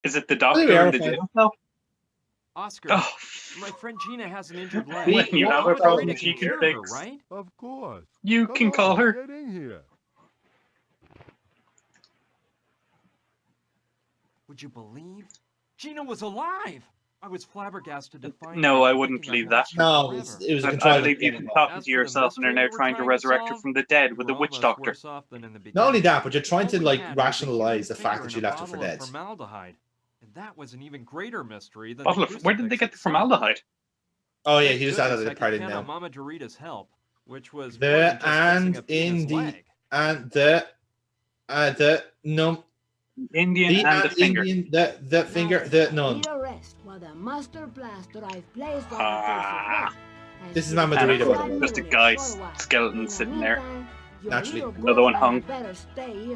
Is it the There doctor we are, in the okay. jail cell? Oscar, Oh, my friend Gina has an injured leg. when you have a Mama problem Dorita she can can cure her, fix, right? Of course. you Come can on, call her. Get in here. Would you believe? Gina was alive! I was flabbergasted to find No, her, I wouldn't thinking believe I'd that. lost her No, forever. it was a I contrivance. believe you've been Not talking As to for the yourself and are mystery now we're trying to trying resurrect her solve, from the dead we with were the witch almost doctor. worse off than in the beginning. only that, but you're trying All to we like had was a rationalize the human fact finger that in you a left her bottle for of dead. formaldehyde. And that was an even greater mystery than Bottle the of, where did they crucifix get the itself. formaldehyde? Oh yeah, Thank he just goodness added I it could part in count on now. Mama Dorita's help, which was more The than just fixing and up in Gina's the leg. and the no Indian the and the and finger. Indian the finger the none. Need a rest while the master plaster I've placed on Ah. the This is crucifix. Mama And of Dorita, course, by the way. just a guy's skeleton sitting there. Naturally. Another one hung.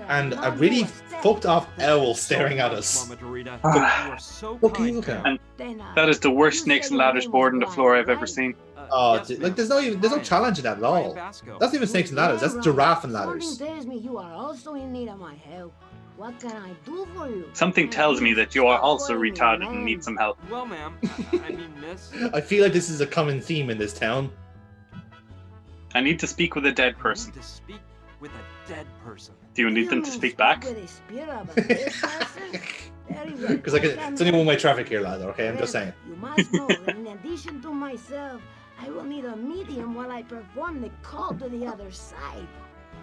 And a really fucked off owl staring at us. Mama Dorita. Ah. You are so What can you kind. look at? And that is the worst snakes and ladders board on the floor I've ever seen. Oh, Yes, like ma'am. there's no Brian. challenge in that at Brian all. Basco. That's not even snakes and ladders. That's giraffe and ladders. Something tells me you are also in need of my help. What can I do for you? Something tells me that you are also retarded and need some help. Well, ma'am, I mean, miss. I feel like this is a common theme in this town. I need to speak with a dead I person. need to speak with a dead person. Do you need them to speak back? Because it's only one way traffic here, lad. Okay, I'm just saying. You must know that in addition to myself, I will need a medium while I perform the call to the other side.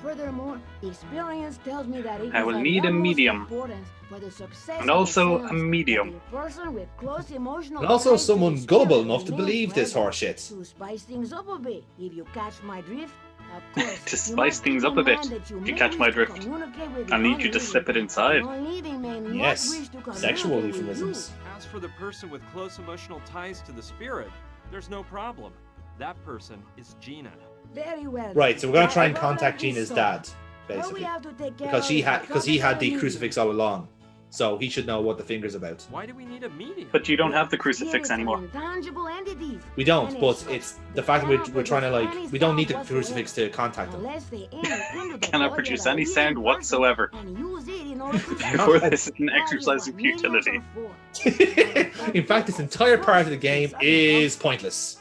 Furthermore, experience tells me that it I is will of need a utmost medium. importance for the success And of the also seance a medium. that a person with close emotional And also ties to the someone spirit gullible enough to remain believe this present. horseshit. To spice things up a bit, if you catch my drift. Of course, To you spice must things keep up a in bit, mind that you if may you catch wish my to drift. communicate with I the need you to non-living, slip it and inside. non-living may not Yes, wish to sexual communicate with you. euphemisms. As for the person with close emotional ties to the spirit, there's no problem. That person is Gina. Very well. Right, so we're gonna try and My problem contact is Gina's solved. dad, What we basically, have to take care because of he is had the because he had the medium. crucifix all along, so he should know what the finger's about. Why do we need a medium? But you don't have the Spirits crucifix are anymore. intangible entities, We don't, and but as such, it's the they fact that cannot we're trying to produce any like we don't need the sound crucifix to contact him. unless they enter into the Cannot body produce of a any living sound person whatsoever. and use it in order to Therefore, survive. this is an That is exercise what in futility. mediums are for. In fact, this entire part of the game is pointless.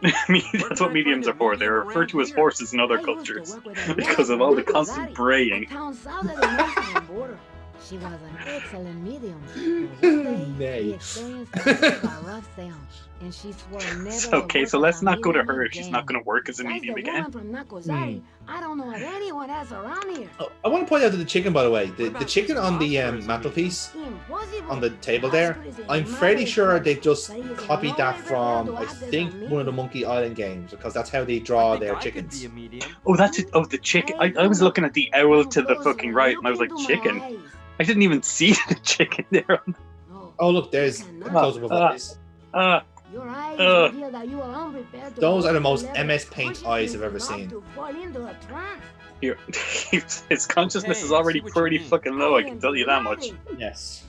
That's what mediums are for. They're referred to as horses in other I used to cultures work with a because woman of all the from constant Runaway, braying. a town south of the Mexican border. She was an excellent medium. But one day, Nay. we experienced a rough seance, and she swore never It's to okay, work so as let's a not go to medium her if she's not again. going to work as a Besides medium the again. woman from Nakozari, I don't know of anyone else around here. Oh, I want to point out to the chicken, by the way, the chicken on the mantelpiece Impossible. on the table there. Oscar is a I'm fairly marvelous sure man, they just but he is copied that nowhere from, prepared to I act as a think, one of the medium. Monkey Island games, because that's how they I draw think their I could be chickens. a medium. Oh, that's it. Oh, the chicken. I was looking at the owl to the fucking right, and I was like, chicken? I didn't even see the chicken there. Oh, look, there's a close-up of eyes. Your eyes Uh. reveal that you are unprepared to Those go are the to most level MS of Paint eyes I've ever consciousness seen. enough to fall into a trance. Here, his consciousness Okay, is I already see what you pretty mean. fucking low, I can tell you that much. Yes.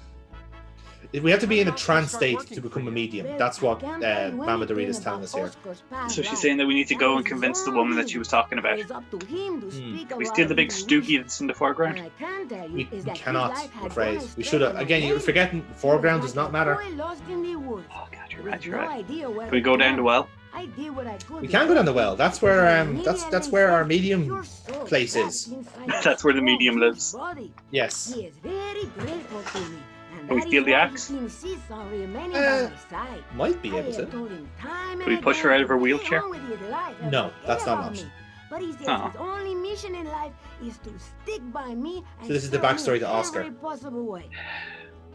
We have to be in a How about we trance start state working to for become a you? medium. Well, That's I what can't tell you Mama anything Dorita's telling about us here. Oscar's past So she's life. saying that we need to go That and is convince the your woman that she was talking about. It is up to him to speak We about steal the it big if he stoogie wishes. that's in the What foreground. I can tell you We is that his cannot, life I'm had afraid. gone We astray should have. when Again, I you're came. forgetting He was foreground does like not a matter. boy lost in the woods. Oh god, you're With right, you're no right. idea where Can we to go down turn. the well? I did what I could We to can go down the help well. you. That's But where when that's immediately where our said, medium "Your soul place trapped is." inside a That's where the strong, medium huge lives. body." Yes. He is very grateful to me, and Can we that steal is the why axe? he insists on remaining Uh, by my side. Might be I able have to. told him time Can we and push her again out of her to get wheelchair? on with his life and No, that's forget not an about option. me. But he says Oh. his only mission in life is to stick by me and So this is the serve me backstory to in Oscar. every possible way.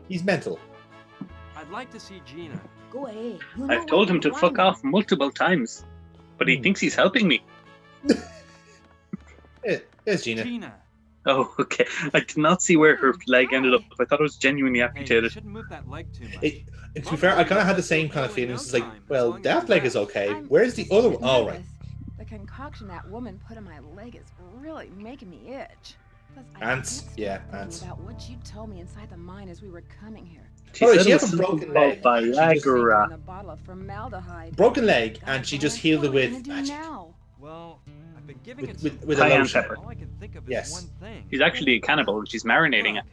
He's mental. I'd like to see Gina. Go ahead. You know I've told where him to find fuck me. off multiple times, but he Hmm. thinks he's helping me. There's Gina. Gina. Oh, okay. I did not see where her leg ended up. I thought it was genuinely Hey, you amputated. shouldn't move that leg too much. To be fair, I kind of had the same kind of feelings. It's like, well, that leg is okay. I'm Where's the just other a one? bit Oh, right. nervous. The concoction that woman put in my leg is really making me itch. Plus, I Ants? can't stop Yeah, thinking ants. About what you told me inside the mine as we were coming here. She Alright, said she it has was a something broken called leg. Viagra. In a bottle of formaldehyde. Broken leg, God, and she what just am I healed it gonna with do magic. now? Well, I've been giving With- it with- some with a thought. lotion. All I can think of is Yes. one thing. She's actually a cannibal and she's marinating it.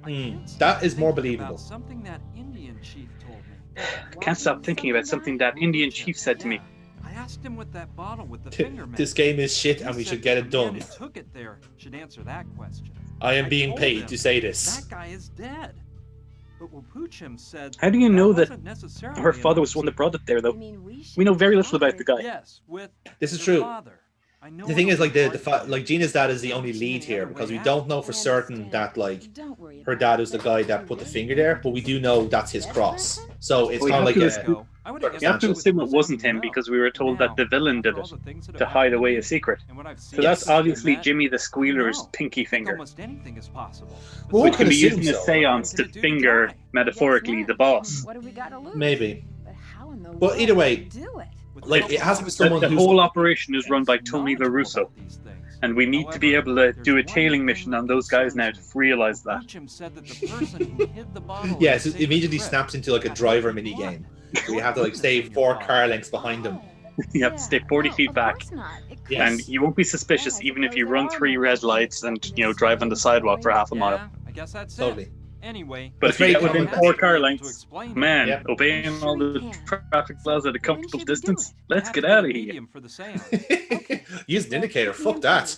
Look, That is more Thinking believable. about something that Indian chief told me. I can't stop thinking about something that Indian chief said to me. I asked him with that bottle with the finger This game is shit and we should get it done. Took it there should answer that question. I am being told paid him to say this. That guy is dead. But Wapuchim said How do you know that wasn't necessarily her father an was the one that brought it there, I though? mean, We know very little about the guy. Yes, with This is the true. father. I know The thing it is, like was like Gina's dad is the only lead here because we don't know for certain that like her dad was the guy that put the finger there, but we do know that's his cross. So it's We kind of have like to a assume- I would You have to assume it wasn't him because we were told that the villain did it to hide away a secret. So that's obviously Jimmy the Squealer's pinky finger, Almost anything is possible. Well, which we can could be used assume in a so. seance to finger, metaphorically, the boss. What do we got to lose? maybe. But how in the But world either do way, we do it? like it has to be The, someone the who's whole operation is run by Tony LaRusso, and we need to be able to do a tailing mission on those guys now to realize that. yes, it immediately snaps into like a driver mini game. So you have to like stay 4 car lengths behind them. You have to stay 40 feet back, Yes. and you won't be suspicious even if you run 3 red lights and drive on the sidewalk for half a mile. I guess that's Totally. it. Anyway, But if you get within common. 4 car lengths, man, Yep. obeying all the traffic laws at a comfortable distance, let's get out of here. Use an indicator. Fuck that.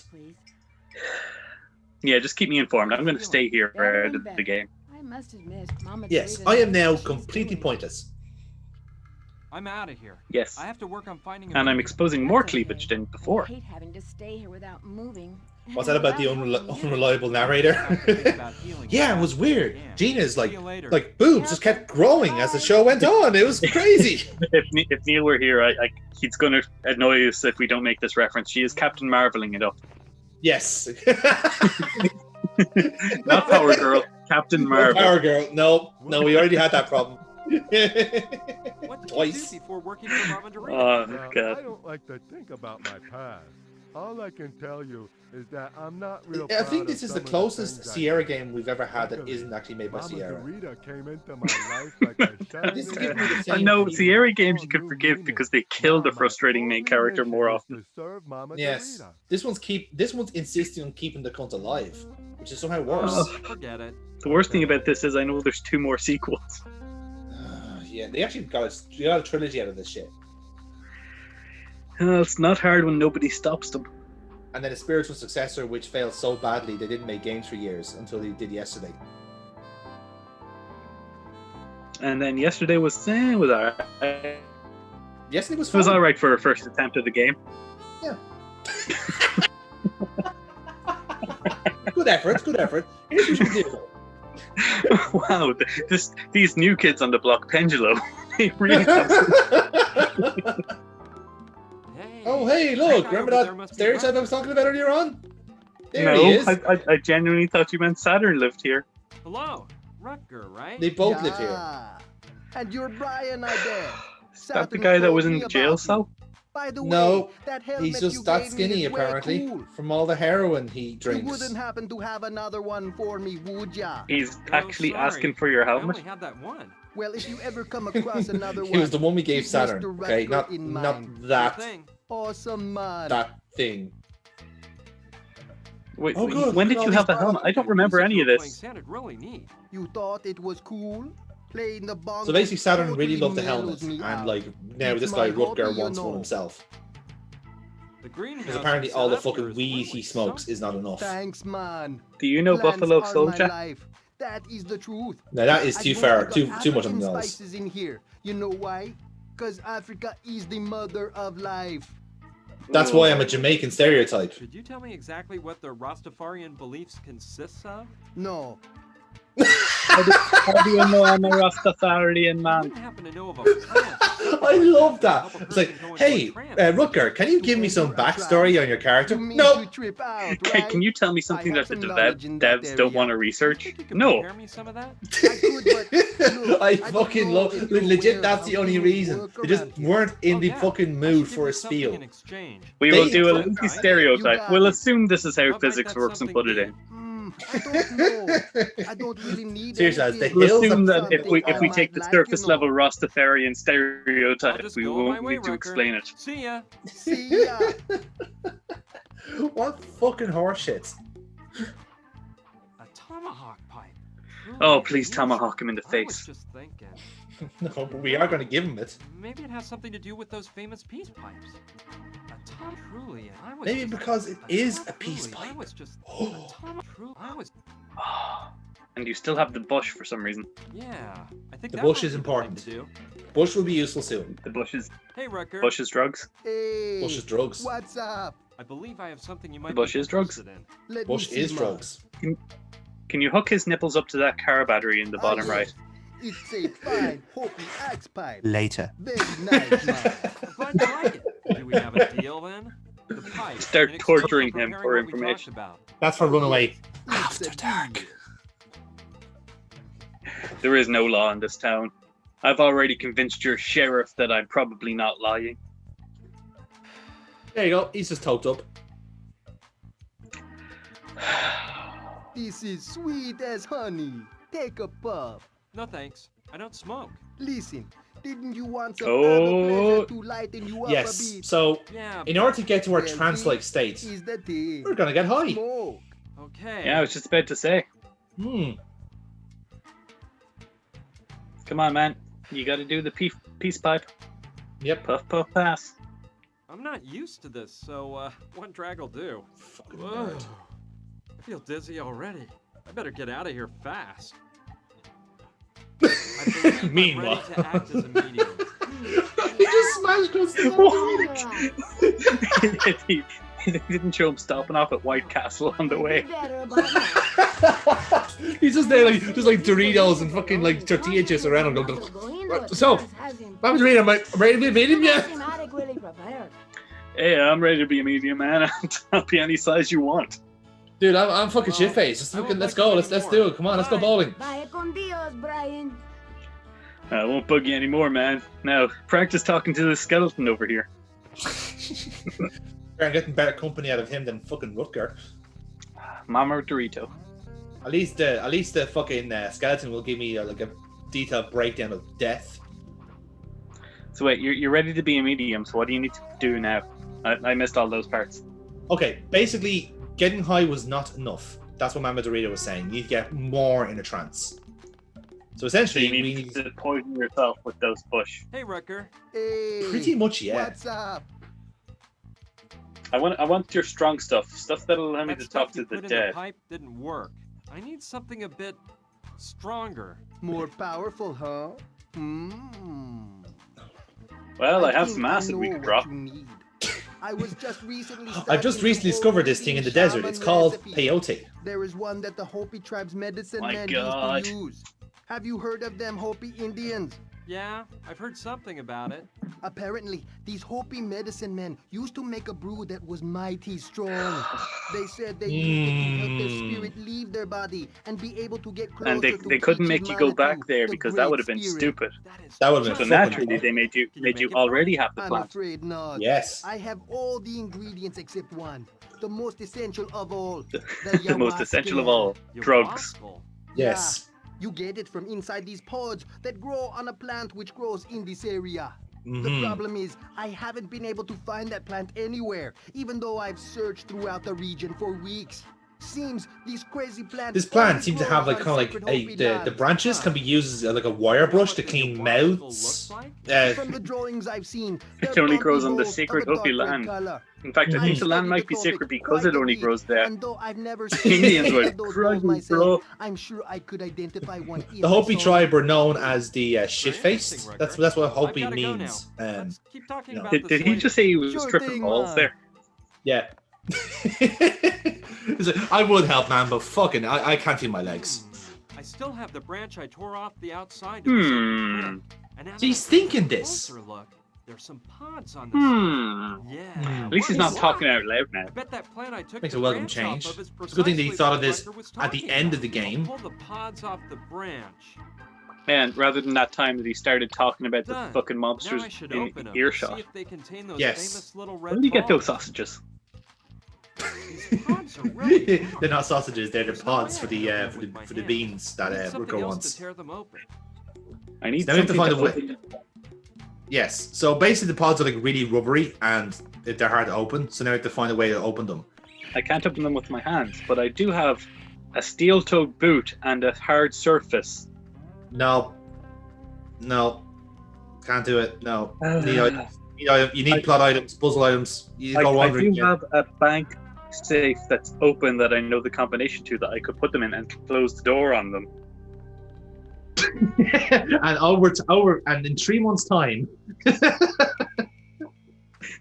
Yeah, just keep me informed. I'm going to stay here out of the game. I must admit, Mama Yes, Dorita I am knows now what she's completely doing. pointless. I'm out of here. Yes, I have to work on finding. and I'm exposing more cleavage than before. I hate having to stay here without moving. What's that about the unreliable narrator? Yeah, it was weird. Gina's like boobs just kept growing as the show went on. It was crazy. If Neil were here, he's going to annoy us if we don't make this reference. She is Captain Marveling it up. Yes. Not Power Girl, Captain Marvel. Power Girl. No, we already had that problem. What did Twice. you do before working for Mama Dorita? Oh, Well, God. I don't like to think about my past. All I can tell you is that I'm not real I think proud this of is some the of closest things I Sierra did. game we've ever had that Luckily, isn't actually made by Mama Sierra. Dorita came into my life like a This is shining giving me the light. same I know feeling. Sierra games you can forgive because they kill the frustrating main character more often. Yes. This one's insisting on keeping the cunt alive, which is somehow worse. Oh, forget it. The worst thing about this is I know there's 2 more sequels. Yeah, they actually got a trilogy out of this shit. It's not hard when nobody stops them. And then a spiritual successor which failed so badly they didn't make games for years until they did yesterday. And then yesterday was alright. Yesterday was It was fun. alright for a first attempt at the game. Good effort. Here's what you do. Wow, these new kids on the block, Pendulo, they really have Hey. Oh, hey, look! That guy Remember over there that must be stereotype I Rutger. was talking about earlier on? There No, he is. I genuinely thought you meant Saturn lived here. Hello, Rutger, right? They both live here. And you're Brian, I bet. Is that the guy that was in the jail cell? By the No, way, that helmet He's you just that gave me skinny, is way apparently, cool. from all the heroin he You drinks. wouldn't happen to have another one for me, would ya? He's Oh, actually sorry. asking for your I helmet. only had that one. Well, if you ever come across another It one, was the one we gave keep Saturn. Mr. Okay, Rutger not in not mind. that Thing. Awesome, man. thing. Wait, Oh, good. when Look did at you all have the these helmet? I don't remember any of Playing this. sounded really neat. You thought it was cool? Playing the bongo So basically, Saturn really totally loved the mellows helmet, me and out. like now It's this guy my hobby, Rutger you wants one know. himself. The greenhouse Because apparently we all the set up here fucking is weed really he smokes something. is not enough. Thanks, man. Do you know Plants Buffalo are my Soldier? life. That is the truth. Now that is I too put far, the too much on African the nose. spices in here. You know why? Because Africa is the mother of life. That's why I'm a Jamaican stereotype. Could you tell me exactly what the Rastafarian beliefs consists of? No. How do you know I'm a Rastafarian I man? wouldn't happen to know of a plant. I love that. Help a It's like, person go into a hey, trance. Rutger, can you give me some backstory on your character? You mean No. to trip out, Okay, right? can you tell me something have that the some knowledge in that devs don't area. want to You research? think you could No. prepare me some of that? I could, but look, I don't fucking know love. if you're Legit, aware that's of the how only things reason. work They just around here. weren't in Oh, the yeah. fucking I mood should for a give you something spiel. in exchange. We will They- do a Right. Lucy You stereotype. got We'll it. assume this is how What might physics that works and something put it be? in. I don't know. I don't really need Seriously, as the anything. We'll hills assume that that if we something I take the might like, surface you know. level Rastafarian I'll stereotype, just we go on my won't way, need to Rutger. explain it. See ya. See ya. What fucking horseshit? A tomahawk pipe. Oh, please tomahawk him in the I was face. just thinking. No, but we are going to give him it. Maybe it has something to do with those famous peace pipes. A Tom Truly, and I was Maybe just, because it is Tom a peace Truly, I pipe. was just a Tom Truly. I was. And you still have the bush for some reason. Yeah, I think The that bush might is be the thing important. to do. Bush will be useful soon. The bush is Hey, Wrecker. drugs. Hey, Bush is drugs. what's up? I believe I have something you might bush be is drugs. interested in. Let me Bush see is mine. drugs. Can you hook his nipples up to that car battery in the bottom yes. right? It's a fine Hopi axe pipe. Later. Very nice, man. I'm glad you like it. Do we have a deal then? The pipe. Start in exchange torturing him preparing for what we talked information. about. That's for Runaway. It's a deal. There is no law in this town. I've already convinced your sheriff that I'm probably not lying. There you go. He's just toked up. This is sweet as honey. Take a puff. No thanks. I don't smoke. Listen, didn't you want some Oh. herbal pleasure to lighten you up a Yes. bit? So, Yeah. in order to get to our Well, trance-like this state, is the thing. we're going to get high. Smoke. Okay. Yeah, I was just about to say. Hmm. Come on, man. You got to do the peace pipe. Yep. Puff, puff, pass. I'm not used to this, so one drag will do. Fucking Whoa. nerd. I feel dizzy already. I better get out of here fast. I believe I'm Meanwhile. ready to act as a medium. He just smashed us. he didn't show him stopping off at White Castle on the way. Better about that. He's just there, like Doritos and fucking like tortilla chips around him. Going, so, Mama Dorito, am I ready to be a medium yet? Hey, I'm ready to be a medium, man. I'll be any size you want. Dude, I'm fucking shit faced. Let's go. Let's do it. Come on, let's go bowling. Vaya con Dios, Brian. I won't bug you anymore, man. Now, practice talking to the skeleton over here. I'm getting better company out of him than fucking Rutger. Mama Dorito. At least the fucking skeleton will give me like a detailed breakdown of death. So wait, you're ready to be a medium, so what do you need to do now? I missed all those parts. Okay, basically, getting high was not enough. That's what Mama Dorito was saying. You need to get more in a trance. So So essentially, you we need need to poison yourself with those bush. Hey, Wrecker. Hey, pretty much, yeah. what's up? I want your strong stuff that'll allow me That to stuff talk to you the put in dead. the pipe didn't work. I need something a bit stronger. More powerful, huh? Well, I have think some acid we know could what drop. you need. I was just recently I've just studying recently the discovered Hopi this thing in the shaman desert. It's called recipe. peyote. There is one that the Hopi tribe's medicine My men God. used to use. Have you heard of them Hopi Indians? Yeah, I've heard something about it. Apparently, these Hopi medicine men used to make a brew that was mighty strong. They said they used it to help their spirit leave their body and be able to get closer And they to couldn't Kichi make you go back Manitou, there the because that great would have been spirit. stupid. That would have So been naturally fucking they made you Can you make it already for me? have the I'm plant. afraid not. Yes. I have all the ingredients except one. The most essential of all. The most essential of all, Your drugs. gospel. Yes. You get it from inside these pods that grow on a plant which grows in this area. The Mhm. problem is, I haven't been able to find that plant anywhere, even though I've searched throughout the region for weeks. Seems these crazy plants. This plant only seems to grow have like on kind of sacred like Hopi the lands. branches can be used as like a wire brush to What the clean gospel mouths. looks like? From the drawings I've seen, It they're only bumpy grows on the balls sacred of a Hopi dark red land. color. In fact, I Mhm. think the land Studied might be topic sacred because quite it a only bit, grows there. And though I've never The seen Indians any were of those crying, balls myself, bro. I'm sure I could identify one. if The I Hopi saw tribe one. are known as the shit-faced. Interesting, That's what I've Hopi gotta go means. now. Let's keep talking no. about Did this he later. just say he was Sure stripping thing, balls man. there? Yeah. He's like, I would help, man, but fucking, I can't feel my legs. I still have the branch I tore off the outside of the sacred crypt. And now So that he's I take a thinking this. closer look, there's some pods on the side. Yeah. At least he's not talking out loud now. I bet that plant I took Makes the a welcome branch change. off of is It's a good thing that he precisely thought what of this Rucker was at the talking end of about. the game. I'll pull the pods off the branch. Man, rather than that time that he started talking about the Done. fucking Now I mobsters should in open them see earshot. if they contain those Yes. famous little Where red did you get those balls. sausages? These pods are really hard. They're not sausages, they're the There's no pods way for I the can do it for with the my for the hands. beans I that need something Rutger else wants. to tear them open. I need Now we have to something find a open way. it. Yes. So basically, the pods are like really rubbery and they're hard to open. So now we have to find a way to open them. I can't open them with my hands, but I do have A steel-toed boot and a hard surface. No. No. Can't do it. No. Need items. You need plot items, puzzle items. You go I wandering. do have a bank safe that's open that I know the combination to, that I could put them in and close the door on them. And in 3 months' time.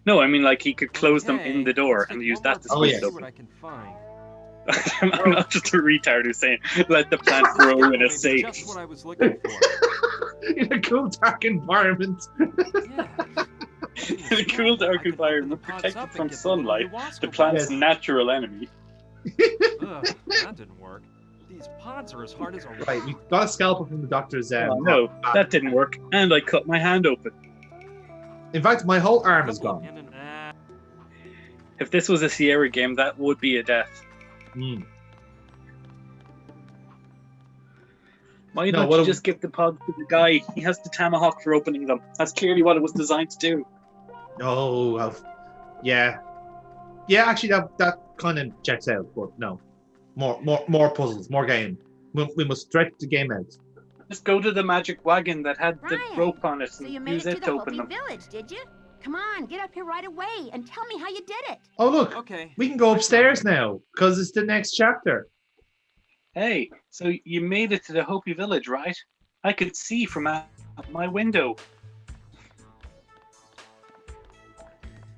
No, I mean, like, he could close them in the door and use that to squeeze it See open. what I can find. I'm not just a retard who's saying, let the plant grow in a safe. Just what I was looking for. In a cool, dark environment. Yeah. In a cool, dark environment, protected from sunlight, the plant's natural enemy. Ugh, that didn't work. These pods are as hard as a rock. Right, we got a scalpel from the doctor's. No, that didn't work, and I cut my hand open. In fact, my whole arm is gone. If this was a Sierra game, that would be a death. Mm. Why don't you just give the pod to the guy? He has the tomahawk for opening them. That's clearly what it was designed to do. Oh, well, yeah. Yeah, actually, that kind of checks out, but no. More puzzles, more game. We must stretch the game out. Just go to the magic wagon that had the Ryan, rope on it So and you made use it it to to the open Hopi them. village, did you? Come on, get up here right away and tell me how you did it. Oh, look. Okay. We can go upstairs now, because it's the next chapter. Hey, so you made it to the Hopi village, right? I could see from out my window.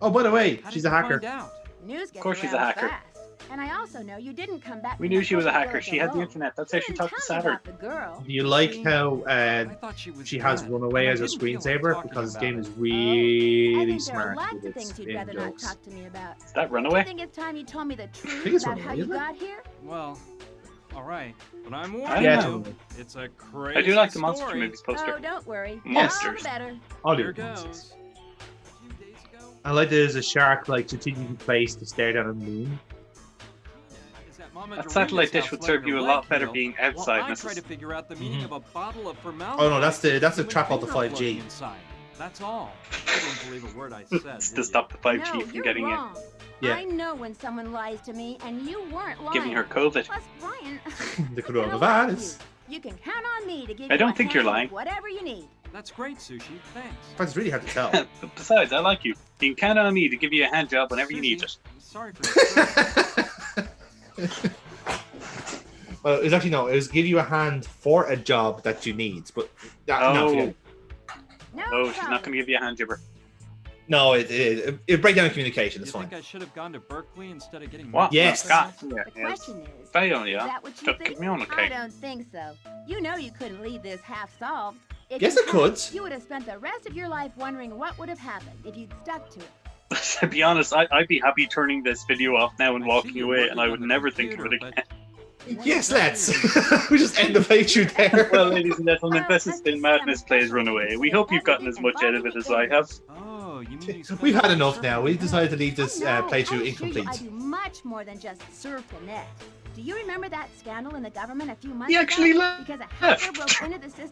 Oh, by the way, How she's did a you hacker. find out? News gets Of course she's a around hacker. fast. And I also know you didn't come back. We from knew the she was a Hopi hacker. village She had the alone. internet. That's You how she didn't talked to tell me Saturn. about the girl. Do you like how I thought she was she has dead, Runaway and I as a didn't feel like screensaver? talking Because this about game it. is I really think there are smart lots with of its things you'd rather not jokes. talk to me about. Is that I Runaway? think it's time you told me the truth it's about how Runaway, you isn't it? got here. Well, all right, but I'm I warning Yeah. you, it's a crazy I do like the Monster story. Movies poster. Oh, don't worry. Monsters. All the better. All Here your goes. nonsense. A few days ago, I like there's a shark like strategically placed to stare down on the moon. is at Mama That Dorena's satellite dish house would letting serve you her a lot leg better heal, being while outside, I try Mrs. to figure out the meaning of a bottle of formaldehyde. Oh no, that's the with trap off the finger 5G. floating inside. That's all. You didn't believe a word I said. It's did to you? stop the 5G No, from you're getting wrong. Yeah. I know when someone lies to me, and you weren't lying. Giving her COVID. Plus, Brian, The I love coronavirus. you can count on me to give I you don't a think you're hand lying. with whatever you need. That's great, Sushi. Thanks. But it's really hard to tell. in. But besides, I like you. You can count on me to give you a hand job whenever you need Sushi, it. I'm sorry for disturbing. Well, it's actually no. It was give you a hand for a job that you need, but that, no, Oh. forget it. No Oh, she's not problem. going to give you a hand jibber. No, it break down in communication. You It's think fine. I should have gone to Berkeley instead of getting What? Yes. Scott. The Yeah, yes. question is, Fail, is yeah. that what you Don't think? get me on, I okay. don't think so. You know you couldn't leave this half solved. If Yes, you I could. had, You would have spent the rest of your life wondering what would have happened if you'd stuck to it. To be honest, I'd be happy turning this video off now and I see walking you're away, working and I on would the never think of computer, it again. Yes, let's. We just end the playthrough there. Well, ladies and gentlemen, Well, this has let's been just say I'm Madness Plays especially Runaway. We interested hope in you've gotten as everything much out of it involving as I the have. Oh, you mean you spent We've had all enough surfing now. the We net? decided to leave this Oh, no, playthrough I assure incomplete. You, I do much more than just surf the net. Do you remember that scandal in the government a few months He actually ago? left. Because a hacker broke into the system